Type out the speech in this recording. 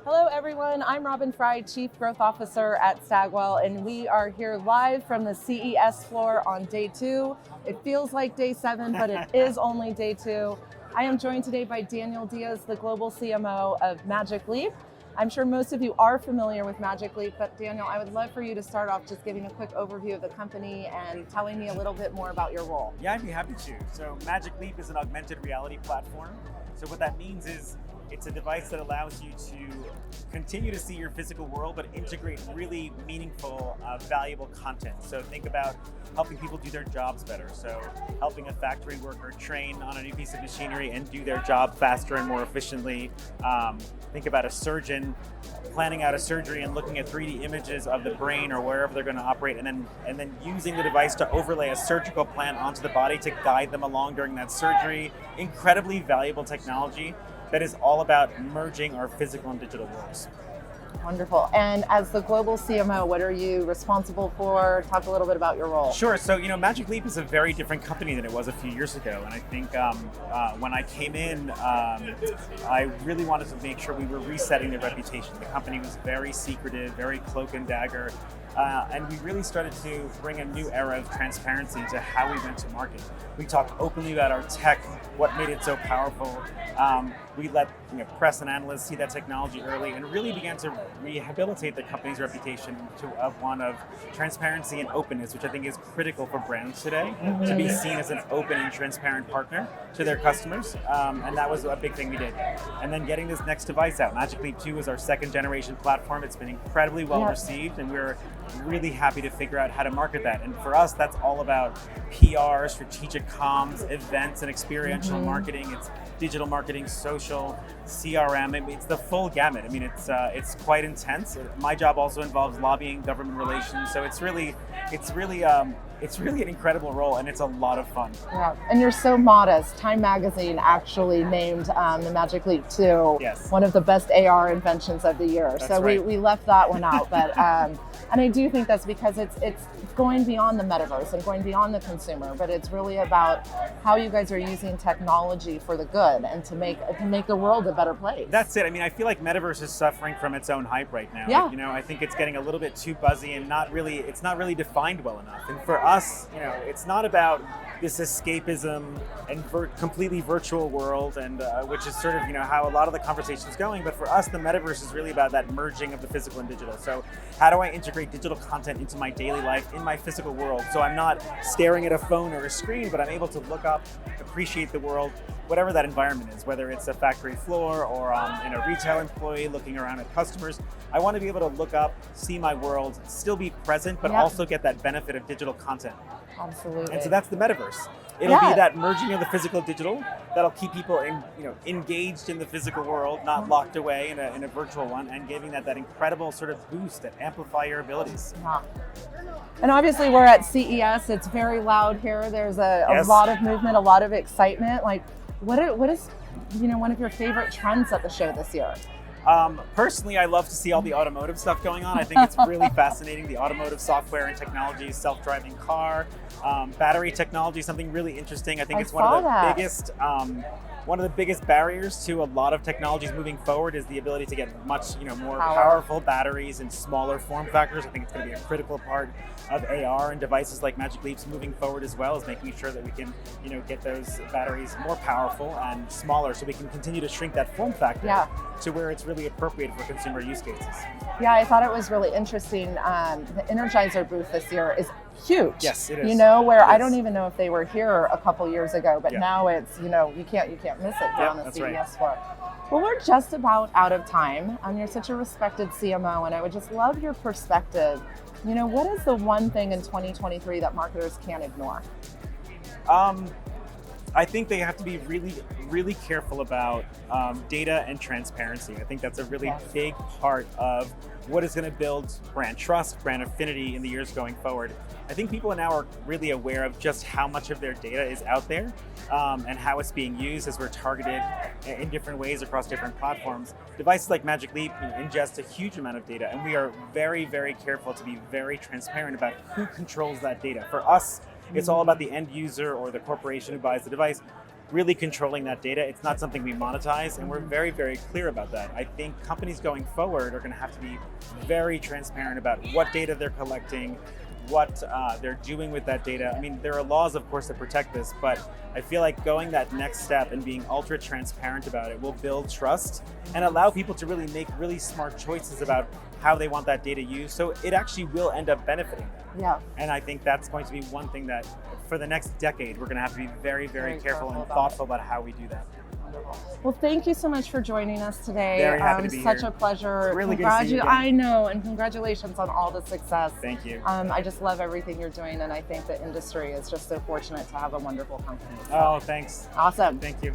Hello everyone, I'm Robyn Freye, Chief Growth Officer at Stagwell, and we are here live from the CES floor on day 2. It feels like day 7, but it is only day 2. I am joined today by Diez, the Global CMO of Magic Leap. I'm sure most of you are familiar with Magic Leap, but Daniel, I would love for you to start off just giving a quick overview of the company and telling me a little bit more about your role. Yeah, I'd be happy to. So Magic Leap is an augmented reality platform. So what that means is it's a device that allows you to continue to see your physical world, but integrate really meaningful, valuable content. So think about helping people do their jobs better. So helping a factory worker train on a new piece of machinery and do their job faster and more efficiently. Think about a surgeon planning out a surgery and looking at 3D images of the brain or wherever they're going to operate, and then using the device to overlay a surgical plan onto the body to guide them along during that surgery. Incredibly valuable technology that is all about merging our physical and digital worlds. Wonderful. And as the global CMO, what are you responsible for? Talk a little bit about your role. Sure. So, Magic Leap is a very different company than it was a few years ago. And I think when I came in, I really wanted to make sure we were resetting the reputation. The company was very secretive, very cloak and dagger. And we really started to bring a new era of transparency to how we went to market. We talked openly about our tech, what made it so powerful. We let press and analysts see that technology early and really began to rehabilitate the company's reputation of one of transparency and openness, which I think is critical for brands today, to be seen as an open and transparent partner to their customers. And that was a big thing we did. And then getting this next device out. Magic Leap 2 is our second generation platform. It's been incredibly well received, and we're really happy to figure out how to market that. And for us, that's all about PR, strategic comms, events, and experiential marketing. It's digital marketing, social, CRM. It's the full gamut. I mean, it's quite intense. My job also involves lobbying, government relations. So it's really an incredible role, and it's a lot of fun. Yeah, and you're so modest. Time Magazine actually named the Magic Leap 2 one of the best AR inventions of the year. That's so right. we left that one out, but and I do think that's because it's going beyond the metaverse and going beyond the consumer, but it's really about how you guys are using technology for the good and to make the world a better place. That's it. I mean, I feel like metaverse is suffering from its own hype right now. Yeah. I think it's getting a little bit too buzzy and it's not really defined well enough. And for us, it's not about this escapism and completely virtual world, and which is sort of how a lot of the conversation is going. But for us, the metaverse is really about that merging of the physical and digital. So how do I integrate digital content into my daily life in my physical world? So I'm not staring at a phone or a screen, but I'm able to look up, appreciate the world, whatever that environment is, whether it's a factory floor or a retail employee looking around at customers. I want to be able to look up, see my world, still be present, but also get that benefit of digital content. Absolutely. And so that's the metaverse. It'll be that merging of the physical and digital that'll keep people engaged in the physical world, not locked away in a virtual one, and giving that incredible sort of boost that amplify your abilities. Yeah. And obviously we're at CES. It's very loud here. There's a lot of movement, a lot of excitement. Like, what is one of your favorite trends at the show this year? Personally, I love to see all the automotive stuff going on. I think it's really fascinating. The automotive software and technology, self-driving car, battery technology, something really interesting. I think it's one of the biggest barriers to a lot of technologies moving forward is the ability to get much more powerful batteries in smaller form factors. I think it's going to be a critical part of AR, and devices like Magic Leap's moving forward as well, is making sure that we can get those batteries more powerful and smaller, so we can continue to shrink that form factor to where it's really appropriate for consumer use cases. Yeah, I thought it was really interesting. The Energizer booth this year is huge. Yes, it is. I don't even know if they were here a couple years ago, but now it's you can't miss it on the CES floor. Well, we're just about out of time. You're such a respected CMO, and I would just love your perspective. What is the one thing in 2023 that marketers can't ignore? I think they have to be really, really careful about data and transparency. I think that's a really big part of what is going to build brand trust, brand affinity in the years going forward. I think people now are really aware of just how much of their data is out there and how it's being used as we're targeted in different ways across different platforms. Devices like Magic Leap ingest a huge amount of data, and we are very, very careful to be very transparent about who controls that data. For us, it's all about the end user or the corporation who buys the device. really controlling that data. It's not something we monetize, and we're very, very clear about that. I think companies going forward are going to have to be very transparent about what data they're collecting, what they're doing with that data. I mean, there are laws, of course, that protect this, but I feel like going that next step and being ultra transparent about it will build trust and allow people to really make really smart choices about how they want that data used. So it actually will end up benefiting them. Yeah. And I think that's going to be one thing that for the next decade, we're going to have to be very, very careful and about thoughtful about how we do that. Well, thank you so much for joining us today. Very happy to be such here. a pleasure. It's really good to see you again. I know, and congratulations on all the success. Thank you. I just love everything you're doing, and I think the industry is just so fortunate to have a wonderful company. So. Oh, thanks. Awesome. Thank you.